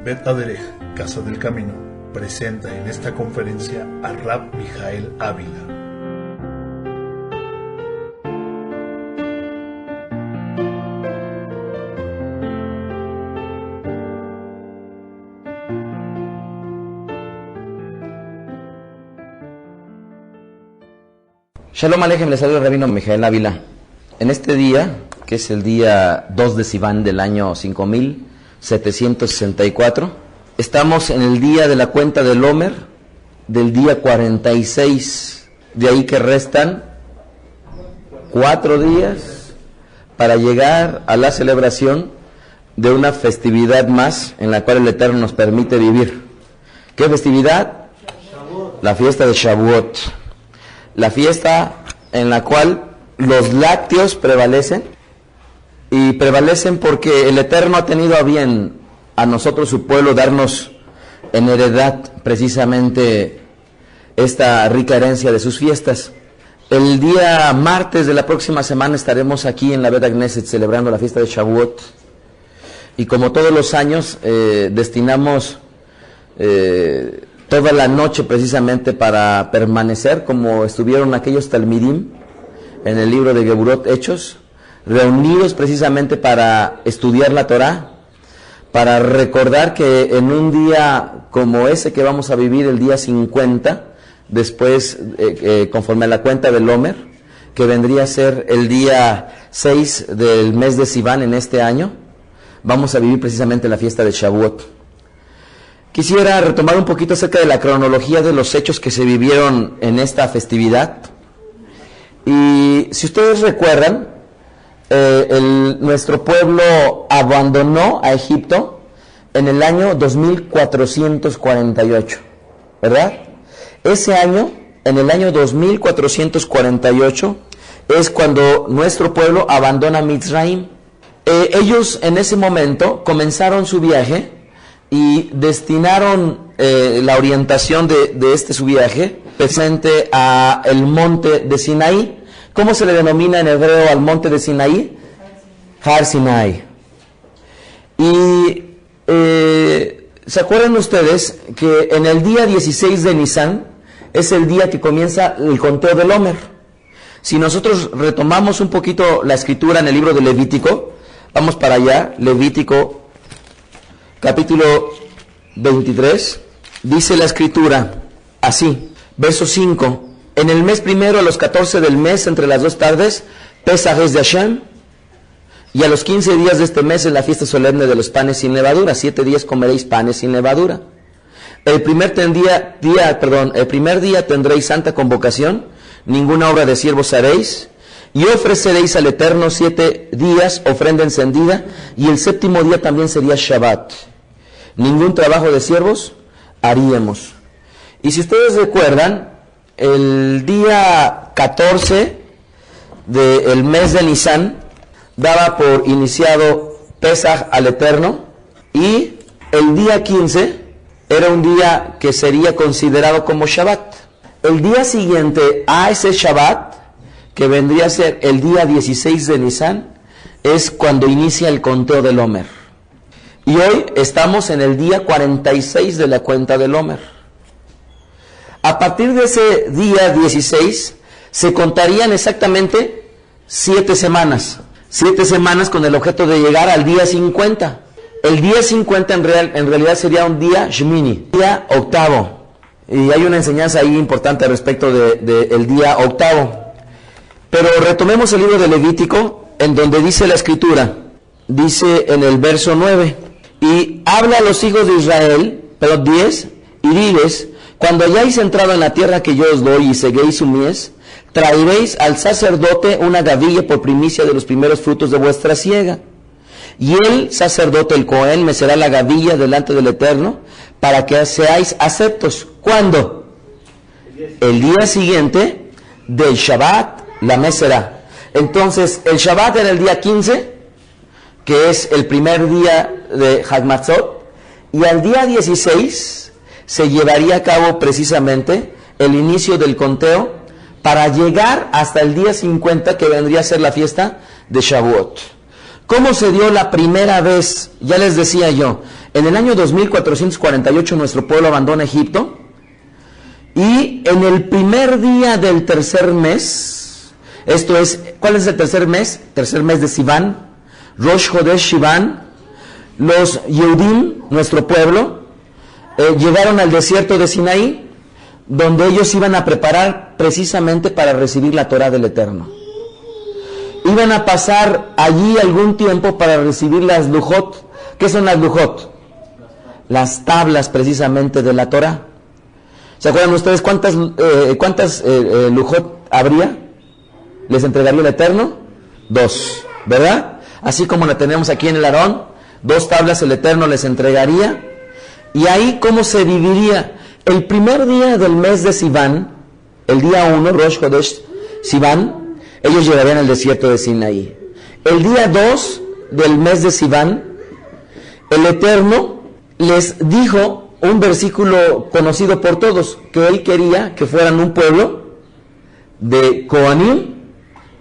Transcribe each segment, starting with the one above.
Bet Aderech, Casa del Camino, presenta en esta conferencia a Rab Mijael Ávila. Shalom Alejem, les saluda el Rabino Mijael Ávila. En este día, que es el día 2 de Sivan del año 5764, estamos en el día de la cuenta del Omer, del día 46, de ahí que restan 4 días para llegar a la celebración de una festividad más en la cual el Eterno nos permite vivir. ¿Qué festividad? La fiesta de Shavuot. La fiesta en la cual los lácteos prevalecen, y prevalecen porque el Eterno ha tenido a bien a nosotros, su pueblo, darnos en heredad precisamente esta rica herencia de sus fiestas. El día martes de la próxima semana estaremos aquí en la Bet Knesset celebrando la fiesta de Shavuot, y como todos los años destinamos toda la noche precisamente para permanecer, como estuvieron aquellos talmidim en el libro de Geburot Hechos, reunidos precisamente para estudiar la Torah, para recordar que en un día como ese que vamos a vivir, el día 50, después conforme a la cuenta del Omer, que vendría a ser el día 6 del mes de Sivan en este año, vamos a vivir precisamente la fiesta de Shavuot. Quisiera retomar un poquito acerca de la cronología de los hechos que se vivieron en esta festividad. Y si ustedes recuerdan, nuestro pueblo abandonó a Egipto en el año 2448, ¿verdad? Ese año, en el año 2448, es cuando nuestro pueblo abandona Mitzrayim. Ellos en ese momento comenzaron su viaje y destinaron la orientación de su viaje precisamente a el monte de Sinaí. ¿Cómo se le denomina en hebreo al monte de Sinaí? Har Sinai. Y ¿se acuerdan ustedes que en el día 16 de Nisan es el día que comienza el conteo del Omer? Si nosotros retomamos un poquito la escritura en el libro de Levítico, vamos para allá, Levítico capítulo 23, dice la escritura así, verso 5: en el mes primero, a los 14 del mes, entre las 2 tardes, Pesaj es de Hashem, y a los 15 días de este mes es la fiesta solemne de los panes sin levadura. 7 días comeréis panes sin levadura. El primer día tendréis santa convocación, ninguna obra de siervos haréis, y ofreceréis al Eterno 7 días ofrenda encendida, y el séptimo día también sería Shabbat. Ningún trabajo de siervos haríamos. Y si ustedes recuerdan, el día 14 del mes de Nisan daba por iniciado Pesaj al Eterno, y el día 15 era un día que sería considerado como Shabbat. El día siguiente a ese Shabbat, que vendría a ser el día 16 de Nisan, es cuando inicia el conteo del Omer. Y hoy estamos en el día 46 de la cuenta del Omer. A partir de ese día 16 se contarían exactamente 7 semanas. 7 semanas con el objeto de llegar al día 50. El día 50 en realidad sería un día Shmini, día octavo. Y hay una enseñanza ahí importante respecto del día octavo. Pero retomemos el libro de Levítico, en donde dice la escritura, dice en el verso 9, y habla a los hijos de Israel, 10, y diles: cuando hayáis entrado en la tierra que yo os doy y seguéis su mies, traeréis al sacerdote una gavilla por primicia de los primeros frutos de vuestra siega. Y el sacerdote, el Cohen, mecerá la gavilla delante del Eterno, para que seáis aceptos. ¿Cuándo? El día siguiente del Shabbat, la meserá. Entonces, el Shabbat era el día 15, que es el primer día de Hag Matzot, y al día 16 se llevaría a cabo precisamente el inicio del conteo para llegar hasta el día 50, que vendría a ser la fiesta de Shavuot. ¿Cómo se dio la primera vez? Ya les decía yo, En el año 2448 nuestro pueblo abandona Egipto, y en el primer día del tercer mes, esto es, ¿cuál es el tercer mes? Tercer mes de Sivan, Rosh Chodesh Sivan, los Yehudim, nuestro pueblo, llegaron al desierto de Sinaí, donde ellos iban a preparar precisamente para recibir la Torah del Eterno. Iban a pasar allí algún tiempo para recibir las Lujot. ¿Qué son las Lujot? Las tablas precisamente de la Torah. ¿Se acuerdan ustedes cuántas Lujot habría? ¿Les entregaría el Eterno? 2, ¿verdad? Así como la tenemos aquí en el Aarón, 2 tablas el Eterno les entregaría. Y ahí, ¿cómo se dividiría? El primer día del mes de Sivan, el día 1, Rosh Chodesh Sivan, ellos llegarían al desierto de Sinaí. El día 2 del mes de Sivan, el Eterno les dijo un versículo conocido por todos, que Él quería que fueran un pueblo de Kohanim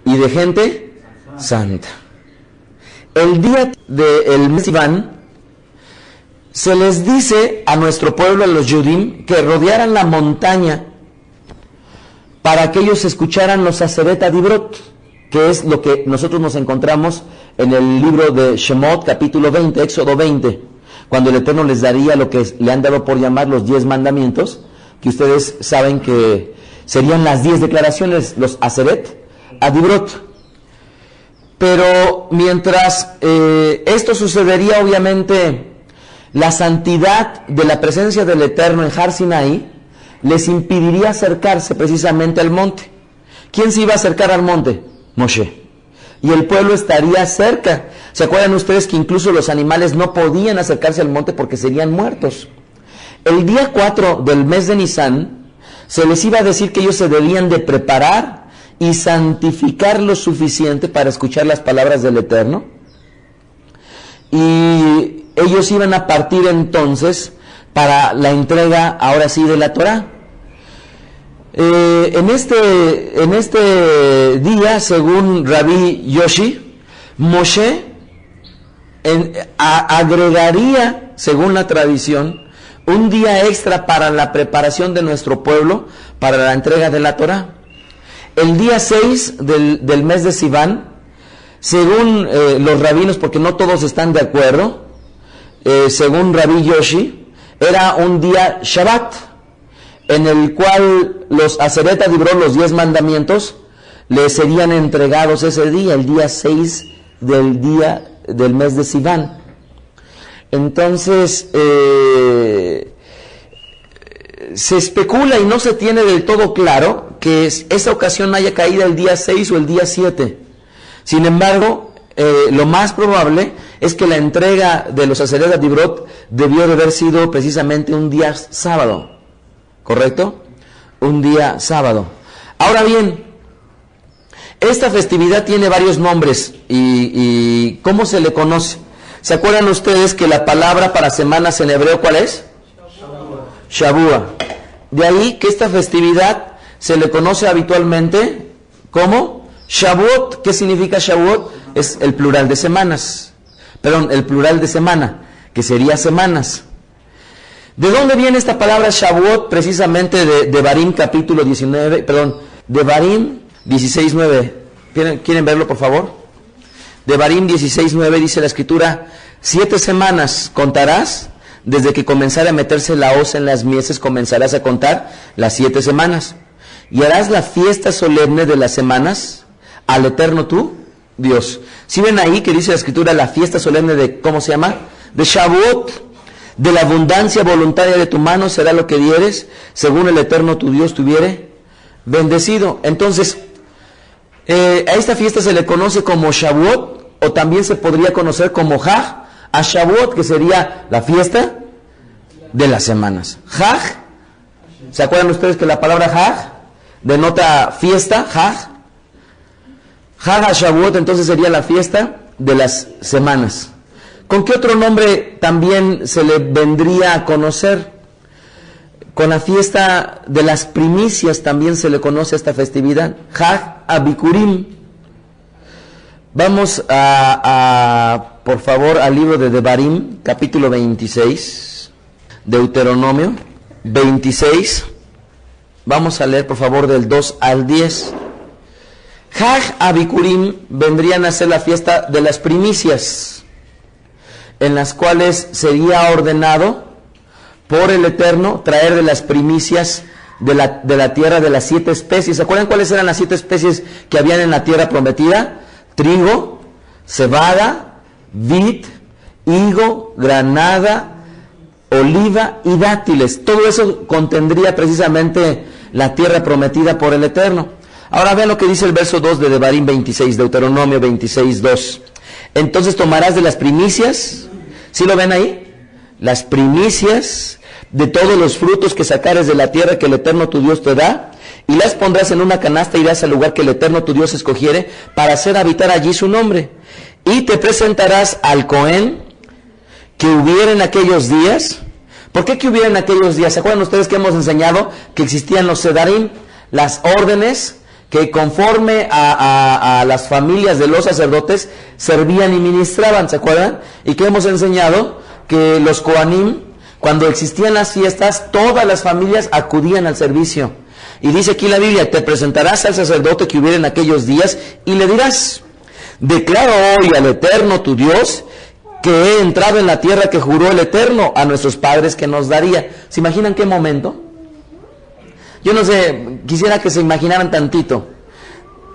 y de gente santa. El día del mes de Sivan, se les dice a nuestro pueblo, a los Yudim, que rodearan la montaña para que ellos escucharan los Aseret Adibrot, que es lo que nosotros nos encontramos en el libro de Shemot, capítulo 20, Éxodo 20, cuando el Eterno les daría lo que le han dado por llamar los 10 mandamientos, que ustedes saben que serían las 10 declaraciones, los Aseret Adibrot. Pero mientras esto sucedería, obviamente, la santidad de la presencia del Eterno en Har Sinaí les impediría acercarse precisamente al monte. ¿Quién se iba a acercar al monte? Moshe. Y el pueblo estaría cerca. ¿Se acuerdan ustedes que incluso los animales no podían acercarse al monte porque serían muertos? El día 4 del mes de Nisan se les iba a decir que ellos se debían de preparar y santificar lo suficiente para escuchar las palabras del Eterno. Y ellos iban a partir entonces para la entrega, ahora sí, de la Torah. En este día, según Rabbi Yoshi, Moshe agregaría, según la tradición, un día extra para la preparación de nuestro pueblo para la entrega de la Torah. El día 6 del mes de Sivan, según los rabinos, porque no todos están de acuerdo, según Rabbi Yoshi, era un día Shabbat, en el cual los Aseret Adibrot, los 10 mandamientos, les serían entregados ese día, el día 6 del mes de Sivan. Entonces, se especula y no se tiene del todo claro que esa ocasión haya caído el día 6 o el día 7. Sin embargo, lo más probable es que la entrega de los Aseret Adibrot debió de haber sido precisamente un día sábado, ¿correcto? Un día sábado. Ahora bien, esta festividad tiene varios nombres y ¿cómo se le conoce? ¿Se acuerdan ustedes que la palabra para semanas en hebreo cuál es? Shavua. De ahí que esta festividad se le conoce habitualmente como Shavuot. ¿Qué significa Shavuot? Es el plural de semanas. Perdón, el plural de semana, que sería semanas. ¿De dónde viene esta palabra Shavuot? Precisamente de Devarim capítulo 19, perdón, Devarim 16:9. ¿Quieren verlo, por favor? Devarim 16:9 dice la escritura: 7 semanas contarás, desde que comenzara a meterse la hoz en las mieses, comenzarás a contar las 7 semanas. Y harás la fiesta solemne de las semanas al Eterno tú, Dios. ¿Sí ven ahí que dice la escritura la fiesta solemne de, ¿cómo se llama? De Shavuot. De la abundancia voluntaria de tu mano será lo que dieres, según el Eterno tu Dios te hubiere bendecido. Entonces, a esta fiesta se le conoce como Shavuot, o también se podría conocer como Haj a Shavuot, que sería la fiesta de las semanas. Haj, ¿se acuerdan ustedes que la palabra Haj denota fiesta? Haj a Shavuot, entonces sería la fiesta de las semanas. ¿Con qué otro nombre también se le vendría a conocer? Con la fiesta de las primicias también se le conoce esta festividad, Haj a Bikurim. Vamos por favor, al libro de Devarim, capítulo 26, Deuteronomio 26. Vamos a leer, por favor, del 2 al 10. Haj Abikurim vendrían a ser la fiesta de las primicias, en las cuales sería ordenado por el Eterno traer de las primicias de la tierra de las 7 especies. ¿Se acuerdan cuáles eran las 7 especies que habían en la tierra prometida? Trigo, cebada, vid, higo, granada, oliva y dátiles. Todo eso contendría precisamente la tierra prometida por el Eterno. Ahora vean lo que dice el verso 2 de Devarim 26, Deuteronomio 26, 2. Entonces tomarás de las primicias, ¿sí lo ven ahí? Las primicias de todos los frutos que sacares de la tierra que el Eterno tu Dios te da, y las pondrás en una canasta y irás al lugar que el Eterno tu Dios escogiere para hacer habitar allí su nombre. Y te presentarás al Cohen que hubiera en aquellos días. ¿Por qué que hubiera en aquellos días? ¿Se acuerdan ustedes que hemos enseñado que existían los sedarim, las órdenes que conforme a las familias de los sacerdotes servían y ministraban? ¿Se acuerdan? Y que hemos enseñado que los Kohanim, cuando existían las fiestas, todas las familias acudían al servicio. Y dice aquí la Biblia, te presentarás al sacerdote que hubiera en aquellos días y le dirás, declaro hoy al Eterno tu Dios que he entrado en la tierra que juró el Eterno a nuestros padres que nos daría. ¿Se imaginan qué momento? Yo no sé, quisiera que se imaginaran tantito.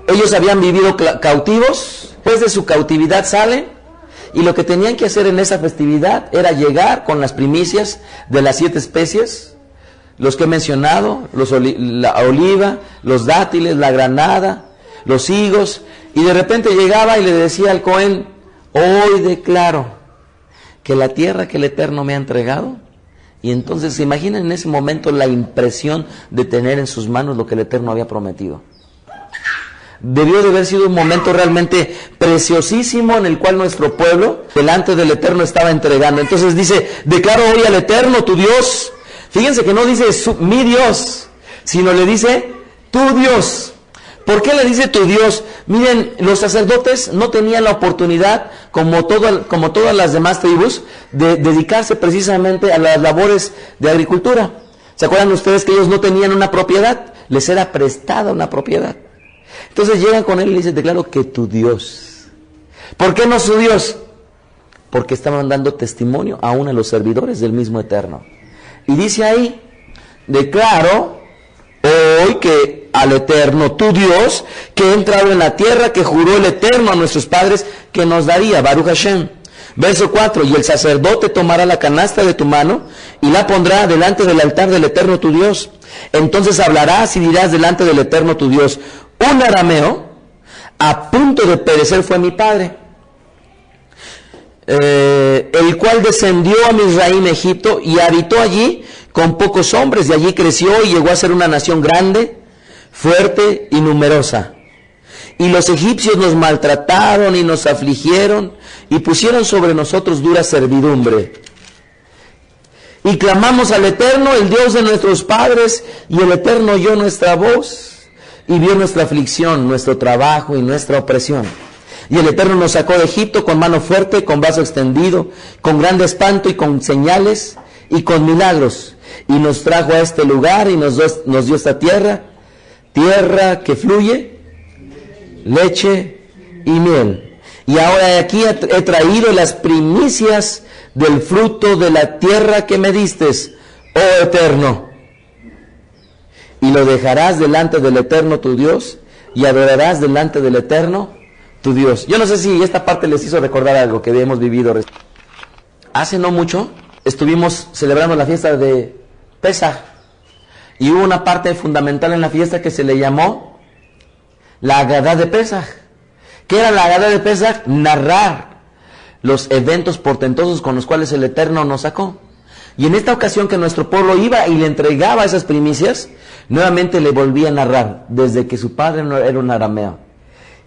Ellos habían vivido cautivos, después de su cautividad salen, y lo que tenían que hacer en esa festividad era llegar con las primicias de las 7 especies, los que he mencionado, la oliva, los dátiles, la granada, los higos, y de repente llegaba y le decía al Cohen, hoy declaro que la tierra que el Eterno me ha entregado. Y entonces se imaginan en ese momento la impresión de tener en sus manos lo que el Eterno había prometido. Debió de haber sido un momento realmente preciosísimo en el cual nuestro pueblo delante del Eterno estaba entregando. Entonces dice, declaro hoy al Eterno tu Dios. Fíjense que no dice mi Dios, sino le dice tu Dios. ¿Por qué le dice tu Dios? Miren, los sacerdotes no tenían la oportunidad, como todas las demás tribus, de dedicarse precisamente a las labores de agricultura. ¿Se acuerdan ustedes que ellos no tenían una propiedad? Les era prestada una propiedad. Entonces llegan con él y le dicen, declaro que tu Dios. ¿Por qué no su Dios? Porque estaban dando testimonio aún a los servidores del mismo Eterno. Y dice ahí, declaro hoy que al Eterno tu Dios, que he entrado en la tierra que juró el Eterno a nuestros padres que nos daría, Baruch Hashem. Verso 4, y el sacerdote tomará la canasta de tu mano y la pondrá delante del altar del Eterno tu Dios. Entonces hablarás y dirás delante del Eterno tu Dios, un arameo a punto de perecer fue mi padre, el cual descendió a Misraim, Egipto, y habitó allí con pocos hombres, y allí creció y llegó a ser una nación grande, fuerte y numerosa. Y los egipcios nos maltrataron y nos afligieron y pusieron sobre nosotros dura servidumbre. Y clamamos al Eterno, el Dios de nuestros padres, y el Eterno oyó nuestra voz y vio nuestra aflicción, nuestro trabajo y nuestra opresión. Y el Eterno nos sacó de Egipto con mano fuerte, con brazo extendido, con grande espanto y con señales y con milagros. Y nos trajo a este lugar y nos dio esta tierra que fluye leche y miel. Y ahora de aquí he traído las primicias del fruto de la tierra que me distes, oh Eterno. Y lo dejarás delante del Eterno tu Dios, y adorarás delante del Eterno tu Dios. Yo no sé si esta parte les hizo recordar algo que hemos vivido. Hace no mucho estuvimos celebrando la fiesta de Pesaj, y hubo una parte fundamental en la fiesta que se le llamó la Agadá de Pesaj. ¿Qué era la Agadá de Pesaj? Narrar los eventos portentosos con los cuales el Eterno nos sacó. Y en esta ocasión que nuestro pueblo iba y le entregaba esas primicias, nuevamente le volvía a narrar, desde que su padre no era un arameo.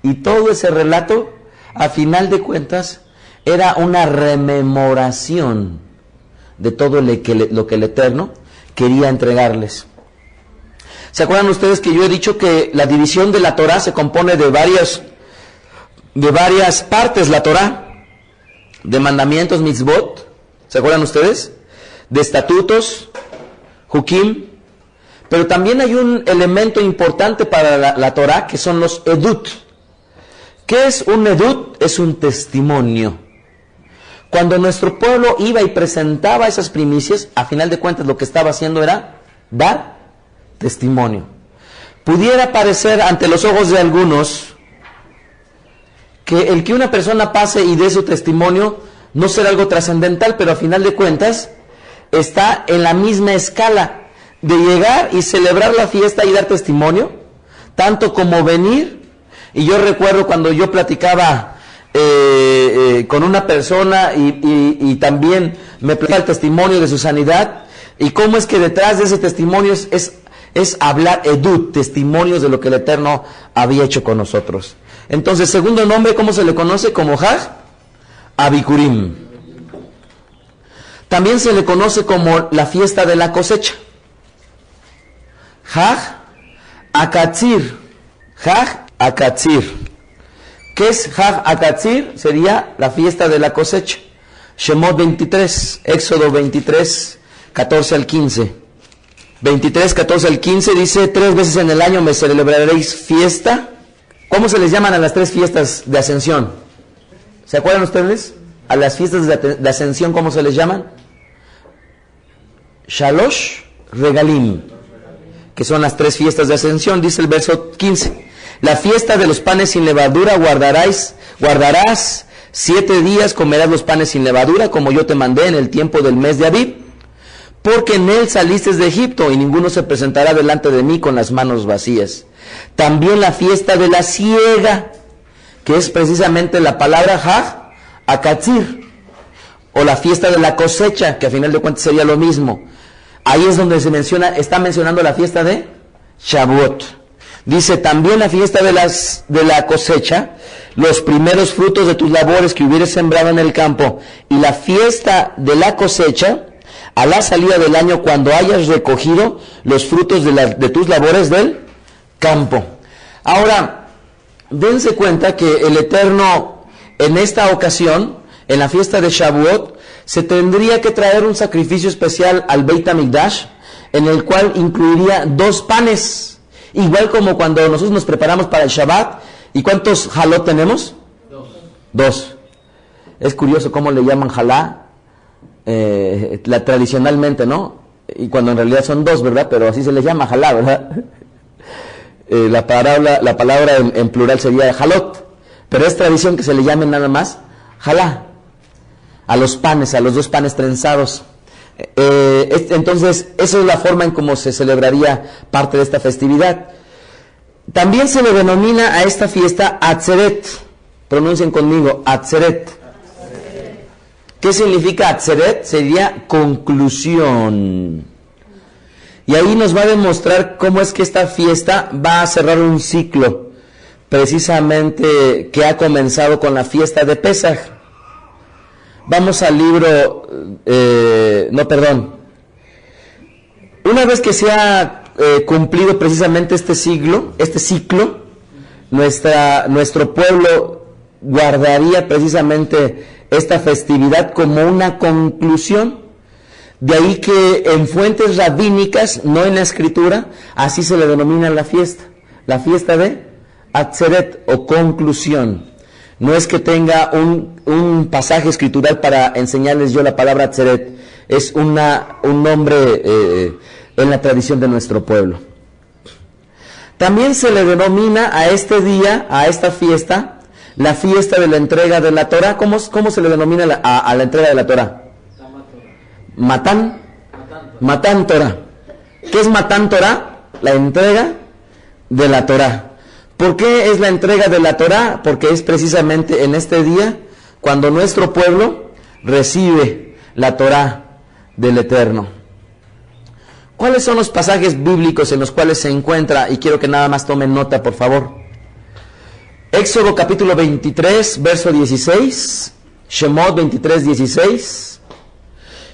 Y todo ese relato, a final de cuentas, era una rememoración de todo lo que el Eterno quería entregarles. ¿Se acuerdan ustedes que yo he dicho que la división de la Torah se compone de varios de varias partes la Torah, de mandamientos, mitzvot, ¿se acuerdan ustedes? De estatutos, hukim, pero también hay un elemento importante para la Torah que son los edut. ¿Qué es un edut? Es un testimonio. Cuando nuestro pueblo iba y presentaba esas primicias, a final de cuentas lo que estaba haciendo era dar testimonio. Pudiera parecer ante los ojos de algunos que el que una persona pase y dé su testimonio no será algo trascendental, pero a final de cuentas está en la misma escala de llegar y celebrar la fiesta y dar testimonio, tanto como venir. Y yo recuerdo cuando yo platicaba con una persona y también me platicaba el testimonio de su sanidad, y cómo es que detrás de ese testimonio es hablar edut, testimonios de lo que el Eterno había hecho con nosotros. Entonces, segundo nombre, ¿cómo se le conoce? Como Hag Abikurim. También se le conoce como la fiesta de la cosecha. Hag Akatzir. Hag Akatzir. ¿Qué es Hag Akatzir? Sería la fiesta de la cosecha. Shemot 23, Éxodo 23, 14 al 15. 23, 14 al 15 dice: 3 veces en el año me celebraréis fiesta. ¿Cómo se les llaman a las 3 fiestas de ascensión? ¿Se acuerdan ustedes? A las fiestas de ascensión, ¿cómo se les llaman? Shalosh Regalim, que son las 3 fiestas de ascensión, dice el verso 15. La fiesta de los panes sin levadura guardarás 7 días, comerás los panes sin levadura, como yo te mandé en el tiempo del mes de Abib, porque en él saliste de Egipto, y ninguno se presentará delante de mí con las manos vacías. También la fiesta de la siega, que es precisamente la palabra Hag Akatzir, o la fiesta de la cosecha, que a final de cuentas sería lo mismo. Ahí es donde está mencionando la fiesta de Shavuot. Dice: también la fiesta de la cosecha, los primeros frutos de tus labores que hubieres sembrado en el campo, y la fiesta de la cosecha a la salida del año, cuando hayas recogido los frutos de tus labores del campo. Ahora, dense cuenta que el Eterno, en esta ocasión, en la fiesta de Shavuot, se tendría que traer un sacrificio especial al Beit HaMikdash, en el cual incluiría 2 panes, igual como cuando nosotros nos preparamos para el Shabbat. ¿Y cuántos halot tenemos? 2. Es curioso cómo le llaman halá, tradicionalmente, ¿no? Y cuando en realidad son 2, ¿verdad? Pero así se les llama halá, ¿verdad? La palabra en plural sería halot, pero es tradición que se le llamen nada más halá a los panes, a los 2 panes trenzados. Entonces, esa es la forma en cómo se celebraría parte de esta festividad. También se le denomina a esta fiesta Atzeret. Pronuncien conmigo, Atzeret. ¿Qué significa Atzeret? Sería conclusión. Y ahí nos va a demostrar cómo es que esta fiesta va a cerrar un ciclo, precisamente que ha comenzado con la fiesta de Pesaj. Vamos al libro, Una vez que se ha cumplido precisamente este ciclo, nuestro pueblo guardaría precisamente esta festividad como una conclusión. De ahí que en fuentes rabínicas, no en la escritura, así se le denomina la fiesta de Atzeret, o conclusión. No es que tenga un pasaje escritural para enseñarles yo la palabra Atzeret, es un nombre en la tradición de nuestro pueblo. También se le denomina a este día, a esta fiesta, la fiesta de la entrega de la Torah. ¿Cómo se le denomina a la entrega de la Torah? Matán Torah. ¿Qué es Matán Torah? La entrega de la Torah. ¿Por qué es la entrega de la Torah? Porque es precisamente en este día cuando nuestro pueblo recibe la Torah del Eterno. ¿Cuáles son los pasajes bíblicos en los cuales se encuentra? Y quiero que nada más tomen nota, por favor. Éxodo capítulo 23, verso 16. Shemot 23, 16.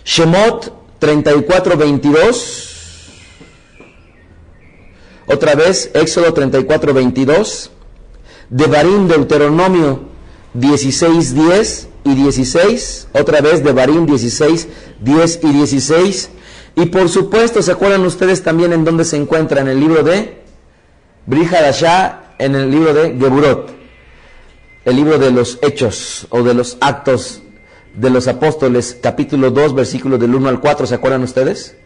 Shemot 34, 22. Otra vez, Éxodo 34, 22. Devarim, Deuteronomio 16, 10 y 16, otra vez Devarim 16, 10 y 16, y por supuesto, ¿se acuerdan ustedes también en dónde se encuentra? En el libro de Brit Hadashah, en el libro de Geburot, el libro de los Hechos o de los Actos de los Apóstoles, capítulo 2, versículos del 1 al 4, ¿se acuerdan ustedes?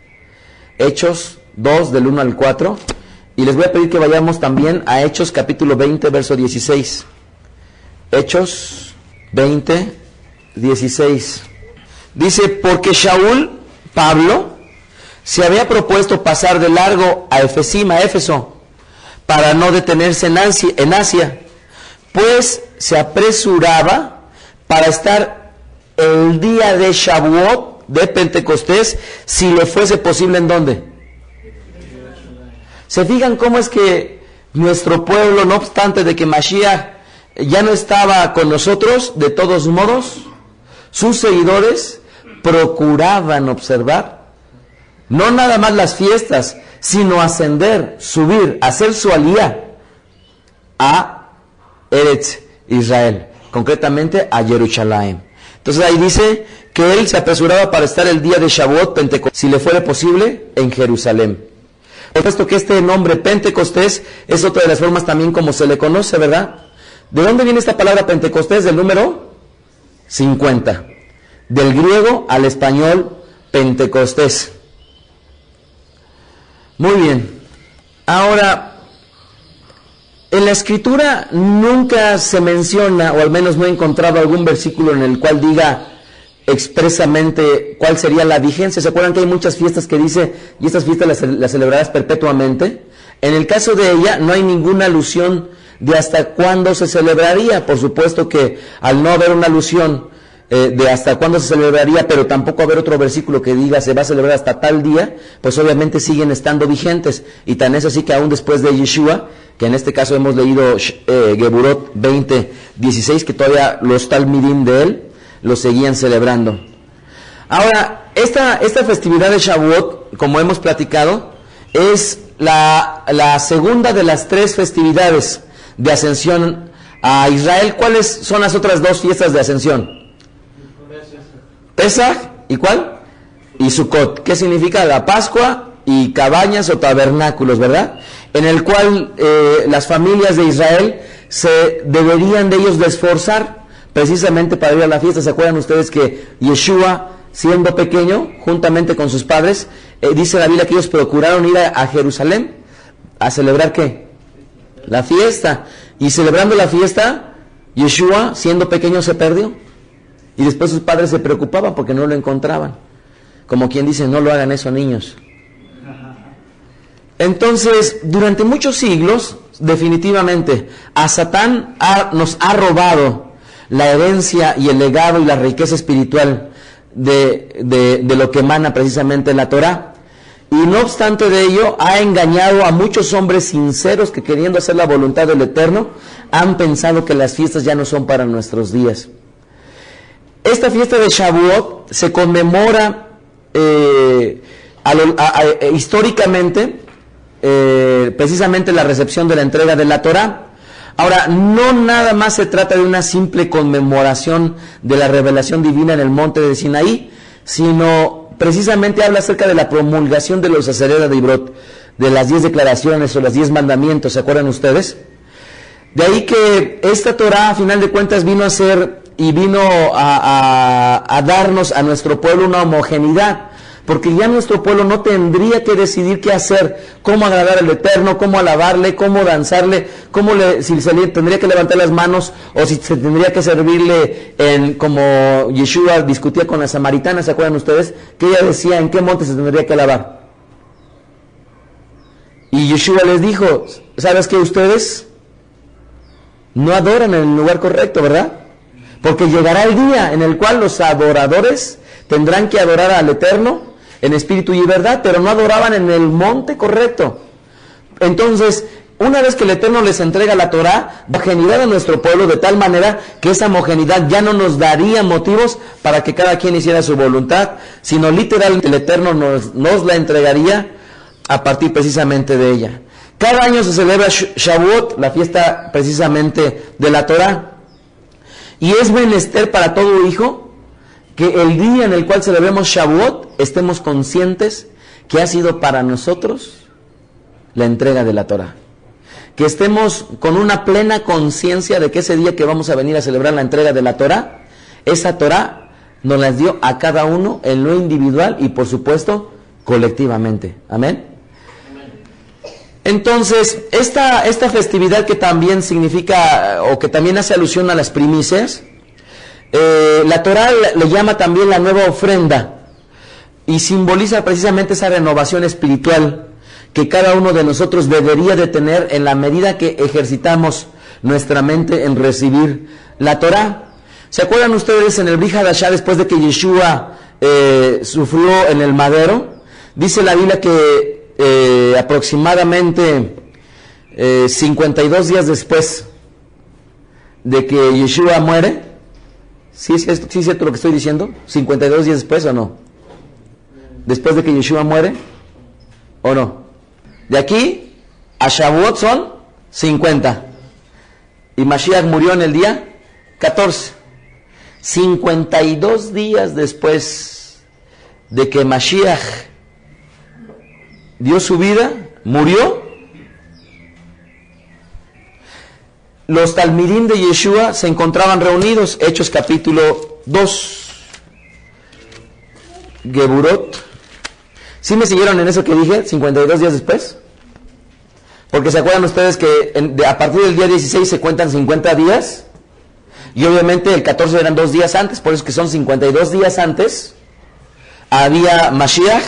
Hechos 2, del 1 al 4, y les voy a pedir que vayamos también a Hechos capítulo 20, verso 16. Hechos 20, 16. Dice, porque Shaul, Pablo, se había propuesto pasar de largo a Efesim, a Éfeso, para no detenerse en Asia, pues se apresuraba para estar el día de Shavuot, de Pentecostés, si le fuese posible, ¿en dónde? ¿Se fijan cómo es que nuestro pueblo, no obstante de que Mashiach ya no estaba con nosotros, de todos modos, sus seguidores procuraban observar, no nada más las fiestas, sino ascender, subir, hacer su alía a Eretz Israel, concretamente a Jerusalén. Entonces ahí dice que él se apresuraba para estar el día de Shavuot, Pentecostés, si le fuera posible, en Jerusalén. Por supuesto que este nombre Pentecostés es otra de las formas también como se le conoce, ¿verdad? ¿De dónde viene esta palabra Pentecostés? Del número 50. Del griego al español, Pentecostés. Muy bien. Ahora, en la Escritura nunca se menciona, o al menos no he encontrado algún versículo en el cual diga expresamente cuál sería la vigencia. ¿Se acuerdan que hay muchas fiestas que dice, y estas fiestas las celebrarás perpetuamente? En el caso de ella no hay ninguna alusión de hasta cuándo se celebraría. Por supuesto que al no haber una alusión de hasta cuándo se celebraría, pero tampoco haber otro versículo que diga se va a celebrar hasta tal día, pues obviamente siguen estando vigentes. Y tan es así que aún después de Yeshua, que en este caso hemos leído Geburot 20, 16, que todavía los talmidim de él lo seguían celebrando. Ahora, esta festividad de Shavuot, como hemos platicado, es la segunda de las tres festividades de ascensión a Israel. ¿Cuáles son las otras dos fiestas de ascensión? Pesach, ¿y cuál? Y Sukkot. ¿Qué significa? La Pascua y cabañas o tabernáculos, ¿verdad? En el cual las familias de Israel se deberían de ellos de esforzar precisamente para ir a la fiesta. ¿Se acuerdan ustedes que Yeshua, siendo pequeño, juntamente con sus padres, dice la Biblia que ellos procuraron ir a Jerusalén a celebrar ¿qué? La fiesta. Y celebrando la fiesta, Yeshua, siendo pequeño, se perdió. Y después sus padres se preocupaban porque no lo encontraban. Como quien dice, no lo hagan eso, niños. Entonces, durante muchos siglos, definitivamente, a Satán nos ha robado la herencia y el legado y la riqueza espiritual de lo que emana precisamente la Torah. Y no obstante de ello, ha engañado a muchos hombres sinceros que, queriendo hacer la voluntad del Eterno, han pensado que las fiestas ya no son para nuestros días. Esta fiesta de Shavuot se conmemora históricamente precisamente la recepción de la entrega de la Torah. Ahora, no nada más se trata de una simple conmemoración de la revelación divina en el monte de Sinaí, sino precisamente habla acerca de la promulgación de los Aseret Dibrot, de las 10 declaraciones o los 10 mandamientos, ¿se acuerdan ustedes? De ahí que esta Torah, a final de cuentas, vino a ser y vino a darnos a nuestro pueblo una homogeneidad, porque ya nuestro pueblo no tendría que decidir qué hacer, cómo agradar al Eterno, cómo alabarle, cómo danzarle, si se tendría que levantar las manos o si se tendría que servirle como Yeshua discutía con la samaritana. ¿Se acuerdan ustedes? Que ella decía en qué monte se tendría que alabar. Y Yeshua les dijo, ¿sabes qué? Ustedes no adoran en el lugar correcto, ¿verdad? Porque llegará el día en el cual los adoradores tendrán que adorar al Eterno en espíritu y verdad, pero no adoraban en el monte correcto. Entonces, una vez que el Eterno les entrega la Torah, va a generar a nuestro pueblo de tal manera que esa homogeneidad ya no nos daría motivos para que cada quien hiciera su voluntad, sino literalmente el Eterno nos la entregaría a partir precisamente de ella. Cada año se celebra Shavuot, la fiesta precisamente de la Torah. Y es menester para todo hijo que el día en el cual celebremos Shavuot estemos conscientes que ha sido para nosotros la entrega de la Torah. Que estemos con una plena conciencia de que ese día que vamos a venir a celebrar la entrega de la Torah, esa Torah nos las dio a cada uno en lo individual y por supuesto colectivamente. Amén. Entonces, esta festividad que también significa o que también hace alusión a las primicias, la Torah le llama también la nueva ofrenda y simboliza precisamente esa renovación espiritual que cada uno de nosotros debería de tener en la medida que ejercitamos nuestra mente en recibir la Torah. ¿Se acuerdan ustedes en el Brit Hadashah, después de que Yeshua sufrió en el madero? Dice la Biblia que aproximadamente 52 días después de que Yeshua muere, ¿sí es cierto lo que estoy diciendo? ¿52 días después o no? ¿Después de que Yeshua muere o no? De aquí a Shavuot son 50. Y Mashiach murió en el día 14. 52 días después de que Mashiach dio su vida, murió, los talmidim de Yeshua se encontraban reunidos, Hechos capítulo 2, Geburot. ¿Sí me siguieron en eso que dije, 52 días después? Porque se acuerdan ustedes que a partir del día 16 se cuentan 50 días, y obviamente el 14 eran 2 días antes, por eso que son 52 días antes, había Mashiach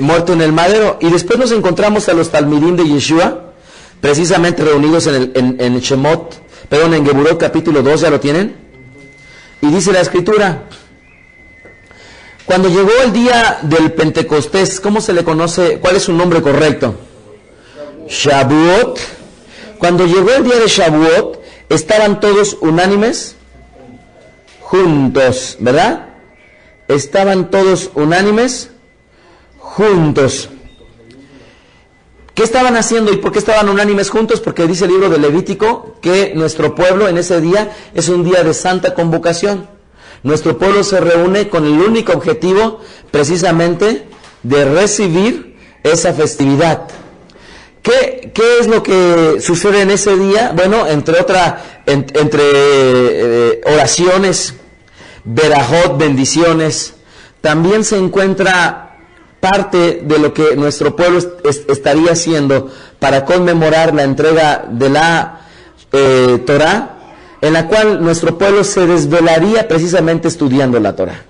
muerto en el madero, y después nos encontramos a los talmidim de Yeshua, precisamente reunidos en Shemot, perdón, en Geburot capítulo 2, ¿ya lo tienen? Y dice la escritura, cuando llegó el día del Pentecostés, ¿cómo se le conoce? ¿Cuál es su nombre correcto? Shavuot. Cuando llegó el día de Shavuot, estaban todos unánimes, juntos, ¿verdad? Estaban todos unánimes, juntos. ¿Qué estaban haciendo y por qué estaban unánimes juntos? Porque dice el libro de Levítico que nuestro pueblo en ese día es un día de santa convocación. Nuestro pueblo se reúne con el único objetivo precisamente de recibir esa festividad. ¿Qué es lo que sucede en ese día? Bueno, entre oraciones, verajot, bendiciones, también se encuentra parte de lo que nuestro pueblo estaría haciendo para conmemorar la entrega de la Torah, en la cual nuestro pueblo se desvelaría precisamente estudiando la Torah.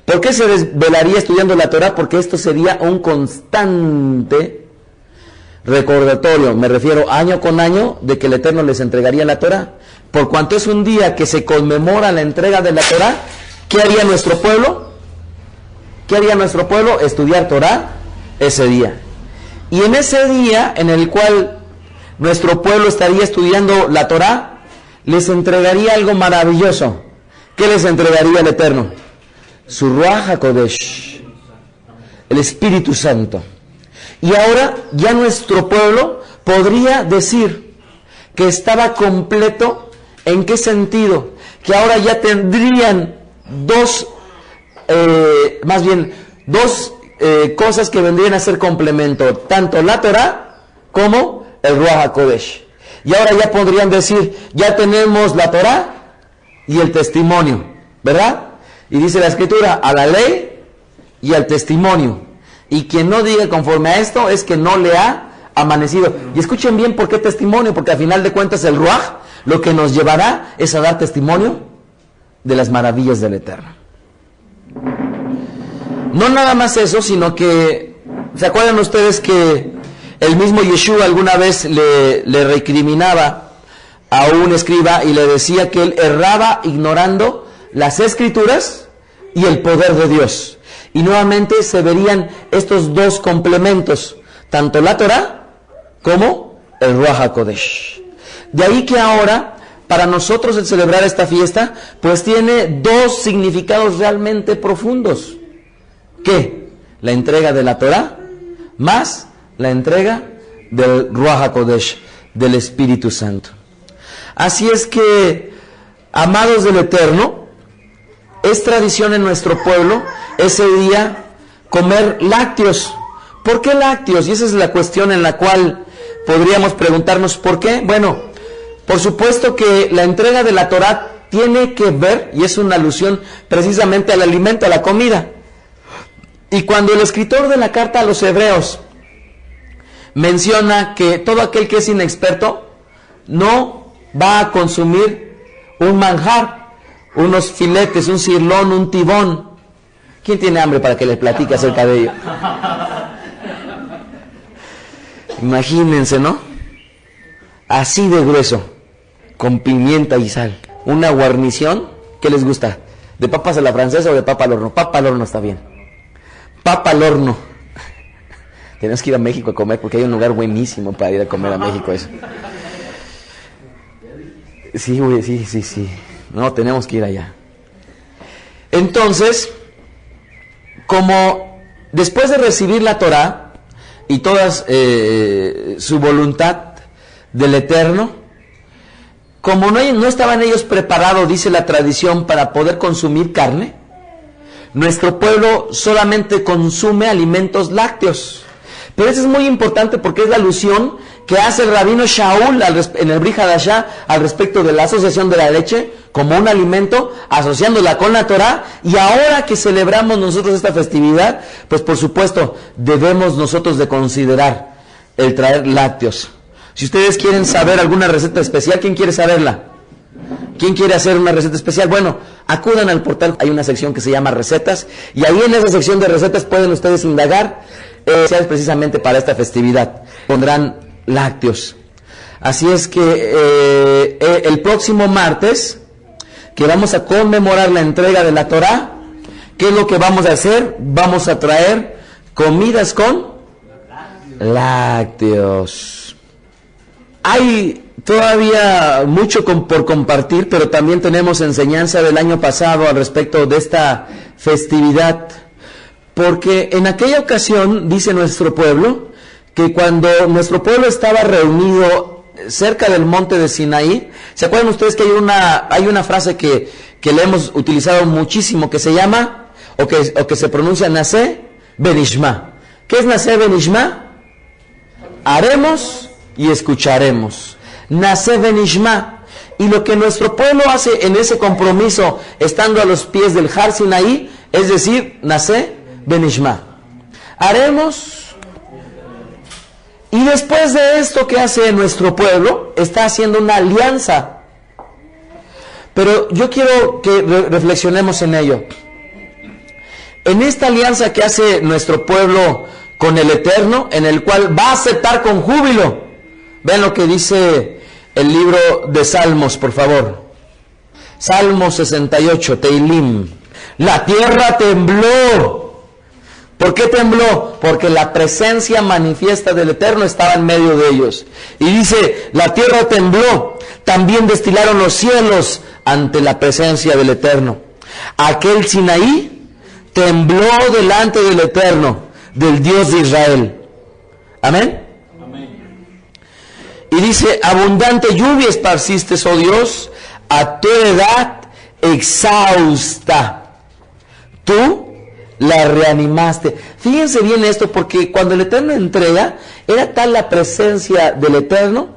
¿Por qué se desvelaría estudiando la Torah? Porque esto sería un constante recordatorio, me refiero año con año, de que el Eterno les entregaría la Torah. Por cuanto es un día que se conmemora la entrega de la Torah, ¿qué haría nuestro pueblo? ¿Qué haría nuestro pueblo? Estudiar Torah ese día. Y en ese día en el cual nuestro pueblo estaría estudiando la Torah, les entregaría algo maravilloso. ¿Qué les entregaría el Eterno? Su Ruach HaKodesh, el Espíritu Santo. Y ahora ya nuestro pueblo podría decir que estaba completo. ¿En qué sentido? Que ahora ya tendrían dos cosas que vendrían a ser complemento, tanto la Torah como el Ruach HaKodesh. Y ahora ya podrían decir, ya tenemos la Torah y el testimonio, ¿verdad? Y dice la Escritura, a la ley y al testimonio. Y quien no diga conforme a esto es que no le ha amanecido. Y escuchen bien por qué testimonio, porque al final de cuentas el Ruach lo que nos llevará es a dar testimonio de las maravillas del Eterno. No nada más eso, sino que, ¿se acuerdan ustedes que el mismo Yeshua alguna vez le recriminaba a un escriba y le decía que él erraba ignorando las Escrituras y el poder de Dios? Y nuevamente se verían estos dos complementos, tanto la Torah como el Ruach HaKodesh. De ahí que ahora, para nosotros el celebrar esta fiesta, pues tiene dos significados realmente profundos. ¿Qué? La entrega de la Torah más la entrega del Ruach HaKodesh, del Espíritu Santo. Así es que, amados del Eterno, es tradición en nuestro pueblo ese día comer lácteos. ¿Por qué lácteos? Y esa es la cuestión en la cual podríamos preguntarnos ¿por qué? Bueno, por supuesto que la entrega de la Torá tiene que ver, y es una alusión precisamente al alimento, a la comida. Y cuando el escritor de la carta a los hebreos menciona que todo aquel que es inexperto no va a consumir un manjar, unos filetes, un cirlón, un tibón. ¿Quién tiene hambre para que les platique acerca de ello? Imagínense, ¿no? Así de grueso, con pimienta y sal. Una guarnición, ¿qué les gusta? ¿De papas a la francesa o de papa al horno? Papa al horno está bien. Papa al horno. Tenemos que ir a México a comer porque hay un lugar buenísimo para ir a comer a México eso. Sí, güey, sí. No, tenemos que ir allá. Entonces, como después de recibir la Torá y toda su voluntad del Eterno, como no estaban ellos preparados, dice la tradición, para poder consumir carne, nuestro pueblo solamente consume alimentos lácteos. Pero eso es muy importante porque es la alusión que hace el rabino Shaul en el Brit Hadashah al respecto de la asociación de la leche como un alimento, asociándola con la Torá. Y ahora que celebramos nosotros esta festividad, pues por supuesto debemos nosotros de considerar el traer lácteos. Si ustedes quieren saber alguna receta especial, ¿quién quiere saberla? ¿Quién quiere hacer una receta especial? Bueno, acudan al portal, hay una sección que se llama recetas, y ahí en esa sección de recetas pueden ustedes indagar precisamente para esta festividad. Pondrán lácteos. Así es que el próximo martes, que vamos a conmemorar la entrega de la Torá, ¿qué es lo que vamos a hacer? Vamos a traer comidas con lácteos. Hay todavía mucho por compartir, pero también tenemos enseñanza del año pasado al respecto de esta festividad, porque en aquella ocasión, dice nuestro pueblo, que cuando nuestro pueblo estaba reunido cerca del monte de Sinaí, ¿se acuerdan ustedes que hay una frase que le hemos utilizado muchísimo, que se llama, o que se pronuncia Naseh Benishma? ¿Qué es Naseh Benishma? Haremos y escucharemos. Naseh Benishma. Y lo que nuestro pueblo hace en ese compromiso, estando a los pies del Har Sinaí, es decir, Naseh Benishma. Haremos. Y después de esto que hace nuestro pueblo, está haciendo una alianza. Pero yo quiero que reflexionemos en ello. En esta alianza que hace nuestro pueblo con el Eterno, en el cual va a aceptar con júbilo. Vean lo que dice el libro de Salmos, por favor. Salmo 68, Teilim. La tierra tembló. ¿Por qué tembló? Porque la presencia manifiesta del Eterno estaba en medio de ellos. Y dice, la tierra tembló, también destilaron los cielos ante la presencia del Eterno. Aquel Sinaí tembló delante del Eterno, del Dios de Israel. Amén. Y dice, abundante lluvia esparciste, oh Dios, a tu edad exhausta. Tú la reanimaste. Fíjense bien esto, porque cuando el Eterno entrega, era tal la presencia del Eterno,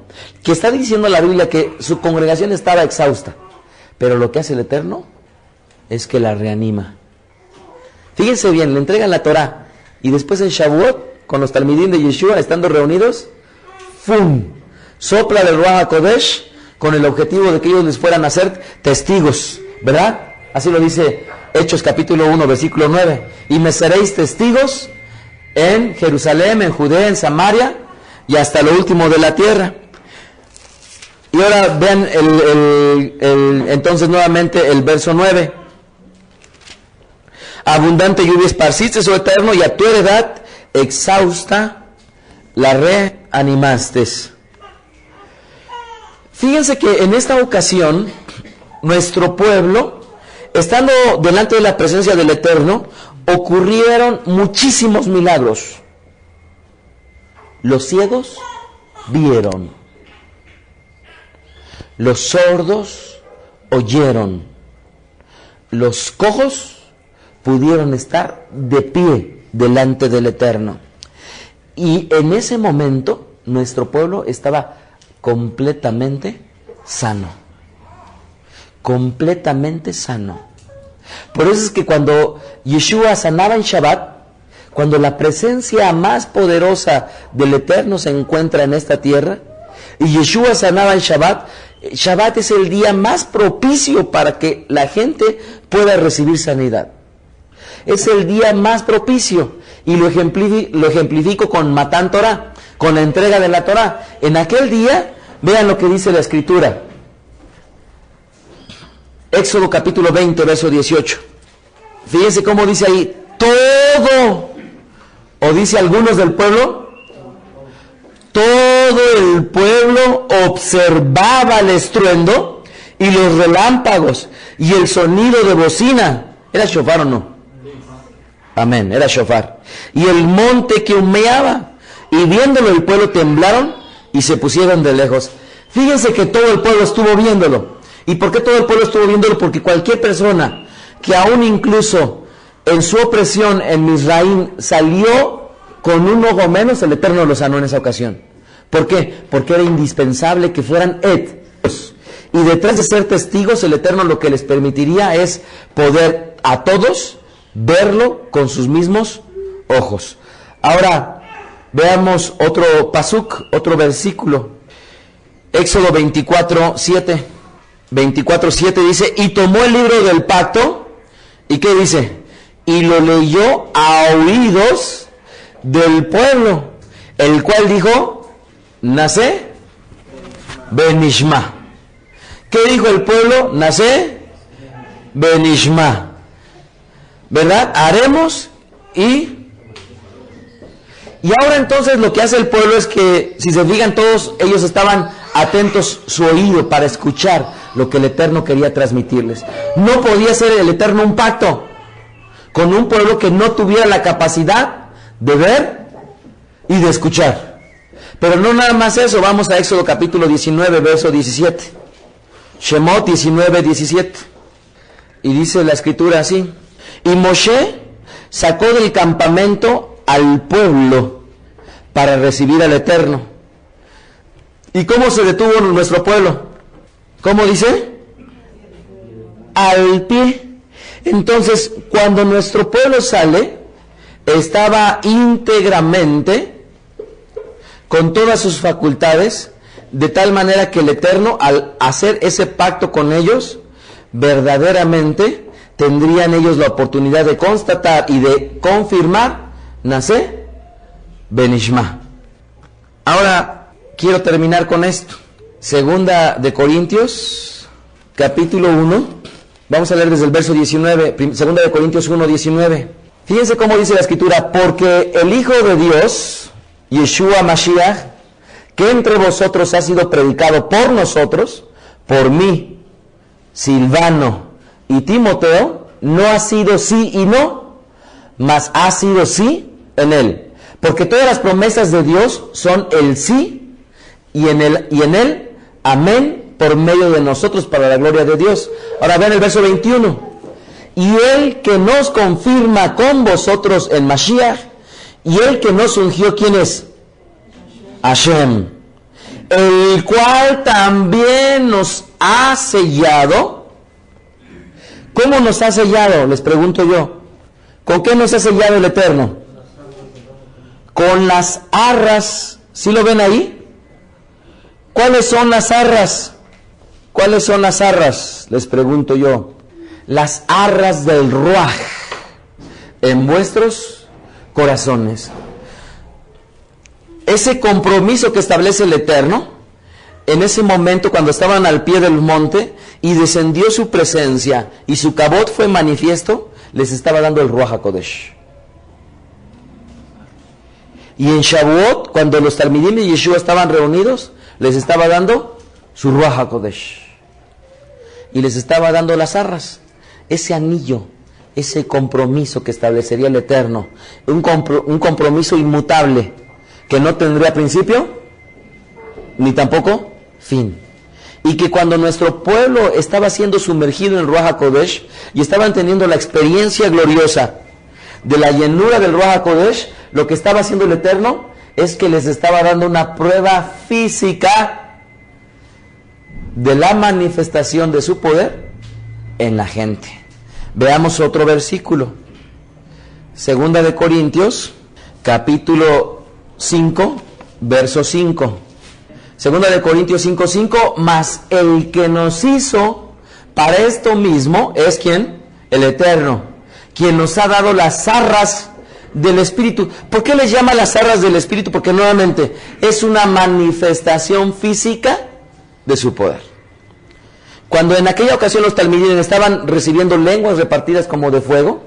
que está diciendo la Biblia que su congregación estaba exhausta. Pero lo que hace el Eterno es que la reanima. Fíjense bien, le entregan la Torá, y después en Shavuot, con los talmidim de Yeshua, estando reunidos, ¡fum!, sopla del Ruach HaKodesh, con el objetivo de que ellos les fueran a ser testigos, ¿verdad? Así lo dice Hechos capítulo 1, versículo 9. Y me seréis testigos en Jerusalén, en Judea, en Samaria, y hasta lo último de la tierra. Y ahora vean entonces nuevamente el verso 9. Abundante lluvia esparciste, oh Eterno, y a tu heredad exhausta la reanimaste. Fíjense que en esta ocasión, nuestro pueblo, estando delante de la presencia del Eterno, ocurrieron muchísimos milagros. Los ciegos vieron, los sordos oyeron, los cojos pudieron estar de pie delante del Eterno. Y en ese momento nuestro pueblo estaba completamente sano. Completamente sano. Por eso es que cuando Yeshua sanaba en Shabbat, cuando la presencia más poderosa del Eterno se encuentra en esta tierra, y Yeshua sanaba en Shabbat, Shabbat es el día más propicio para que la gente pueda recibir sanidad. Es el día más propicio, y lo ejemplifico con Matán Torah, con la entrega de la Torah. En aquel día, vean lo que dice la Escritura. Éxodo capítulo 20, verso 18. Fíjense cómo dice ahí, todo, o dice algunos del pueblo, todo el pueblo observaba el estruendo y los relámpagos y el sonido de bocina. ¿Era shofar o no? Amén, era shofar. Y el monte que humeaba, y viéndolo el pueblo temblaron y se pusieron de lejos. Fíjense que todo el pueblo estuvo viéndolo. ¿Y por qué todo el pueblo estuvo viéndolo? Porque cualquier persona que aún incluso en su opresión en Misraim salió con un ojo menos, el Eterno lo sanó en esa ocasión. ¿Por qué? Porque era indispensable que fueran y detrás de ser testigos, el Eterno lo que les permitiría es poder a todos verlo con sus mismos ojos. Ahora veamos otro pasuk, otro versículo. Éxodo 24:7. 24:7 dice, y tomó el libro del pacto, ¿y qué dice? Y lo leyó a oídos del pueblo, el cual dijo, Nacé Benishma. ¿Qué dijo el pueblo? Nacé Benishma. ¿Verdad? Haremos y ahora entonces lo que hace el pueblo es que, si se fijan todos, ellos estaban atentos su oído para escuchar lo que el Eterno quería transmitirles. No podía ser el Eterno un pacto con un pueblo que no tuviera la capacidad de ver y de escuchar. Pero no nada más eso, vamos a Éxodo capítulo 19, verso 17. Shemot 19, 17. Y dice la escritura así, y Moshe sacó del campamento al pueblo para recibir al Eterno. ¿Y cómo se detuvo nuestro pueblo? ¿Cómo dice? Al pie. Entonces, cuando nuestro pueblo sale, estaba íntegramente, con todas sus facultades, de tal manera que el Eterno, al hacer ese pacto con ellos, verdaderamente tendrían ellos la oportunidad de constatar y de confirmar, Nacé Benishma. Ahora, quiero terminar con esto. Segunda de Corintios, capítulo 1. Vamos a leer desde el verso 19. Segunda de Corintios 1, 19. Fíjense cómo dice la escritura. Porque el Hijo de Dios, Yeshua Mashiach, que entre vosotros ha sido predicado por nosotros, por mí, Silvano y Timoteo, no ha sido sí y no, mas ha sido sí en él. Porque todas las promesas de Dios son el sí y en él amén por medio de nosotros para la gloria de Dios. Ahora vean el verso 21. Y él que nos confirma con vosotros en Mashiach, y él que nos ungió, ¿quién es? Hashem, el cual también nos ha sellado. ¿Cómo nos ha sellado? Les pregunto yo. ¿Con qué nos ha sellado el Eterno? Con las arras. ¿Sí lo ven ahí? ¿Cuáles son las arras? ¿Cuáles son las arras? Les pregunto yo. Las arras del Ruaj en vuestros corazones. Ese compromiso que establece el Eterno, en ese momento cuando estaban al pie del monte y descendió su presencia y su cabot fue manifiesto, les estaba dando el Ruaj HaKodesh. Y en Shavuot, cuando los Talmidim y Yeshua estaban reunidos, les estaba dando su Ruaj HaKodesh. Y les estaba dando las arras, ese anillo, ese compromiso que establecería el Eterno, un compromiso inmutable, que no tendría principio ni tampoco fin. Y que cuando nuestro pueblo estaba siendo sumergido en el Ruach HaKodesh y estaban teniendo la experiencia gloriosa de la llenura del Ruach HaKodesh, lo que estaba haciendo el Eterno es que les estaba dando una prueba física de la manifestación de su poder en la gente. Veamos otro versículo. Segunda de Corintios, capítulo 5, verso 5. Segunda de Corintios 5:5, mas el que nos hizo para esto mismo es ¿quién? El Eterno, quien nos ha dado las arras del Espíritu. ¿Por qué les llama las arras del Espíritu? Porque nuevamente es una manifestación física de su poder. Cuando en aquella ocasión los talmidim estaban recibiendo lenguas repartidas como de fuego,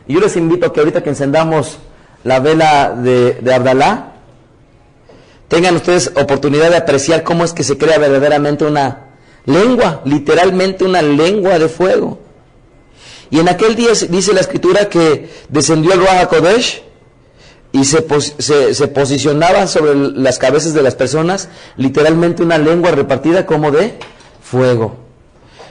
y yo les invito a que ahorita que encendamos la vela de Abdalá, tengan ustedes oportunidad de apreciar cómo es que se crea verdaderamente una lengua, literalmente una lengua de fuego. Y en aquel día dice la Escritura que descendió el Ruach HaKodesh y se posicionaba sobre las cabezas de las personas, literalmente una lengua repartida como de fuego.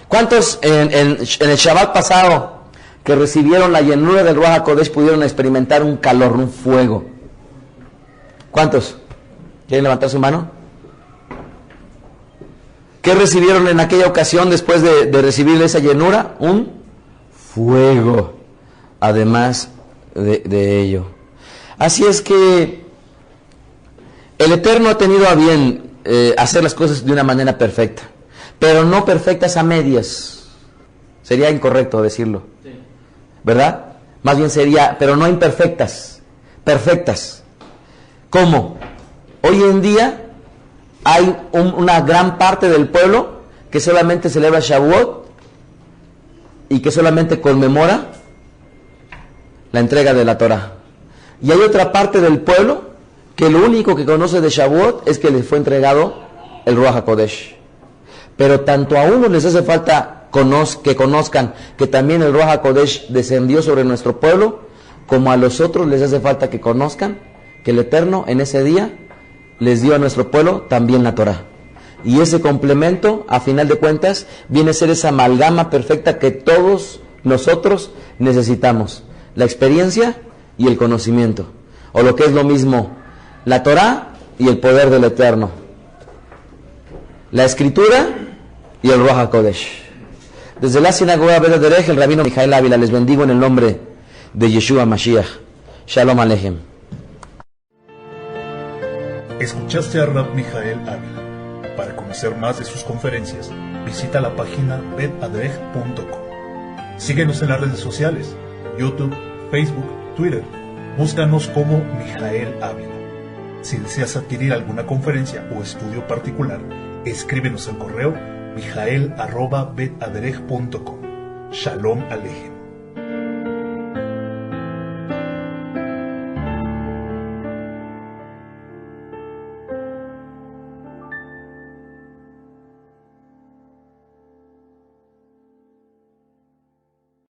¿Cuántos en el Shabbat pasado que recibieron la llenura del Ruach HaKodesh pudieron experimentar un calor, un fuego? ¿Cuántos? ¿Quieren levantar su mano? ¿Qué recibieron en aquella ocasión después de recibir esa llenura? Un fuego, además de ello. Así es que el Eterno ha tenido a bien hacer las cosas de una manera perfecta, pero no perfectas a medias. Sería incorrecto decirlo, ¿verdad? Más bien sería, pero no imperfectas, perfectas. ¿Cómo? Hoy en día hay una gran parte del pueblo que solamente celebra Shavuot y que solamente conmemora la entrega de la Torah. Y hay otra parte del pueblo que lo único que conoce de Shavuot es que les fue entregado el Ruach HaKodesh. Pero tanto a unos les hace falta que conozcan que también el Ruach HaKodesh descendió sobre nuestro pueblo, como a los otros les hace falta que conozcan que el Eterno en ese día les dio a nuestro pueblo también la Torah. Y ese complemento, a final de cuentas, viene a ser esa amalgama perfecta que todos nosotros necesitamos. La experiencia y el conocimiento. O lo que es lo mismo, la Torah y el poder del Eterno. La Escritura y el Ruach HaKodesh. Desde la sinagoga Bet Aderech, el rabino Mijael Ávila, les bendigo en el nombre de Yeshua Mashiach. Shalom Aleichem. Escuchaste a Rab Mijael Ávila. Para conocer más de sus conferencias, visita la página betadrej.com. Síguenos en las redes sociales, YouTube, Facebook, Twitter. Búscanos como Mijael Ávila. Si deseas adquirir alguna conferencia o estudio particular, escríbenos al correo mijael@betadrej.com. Shalom Aleichem.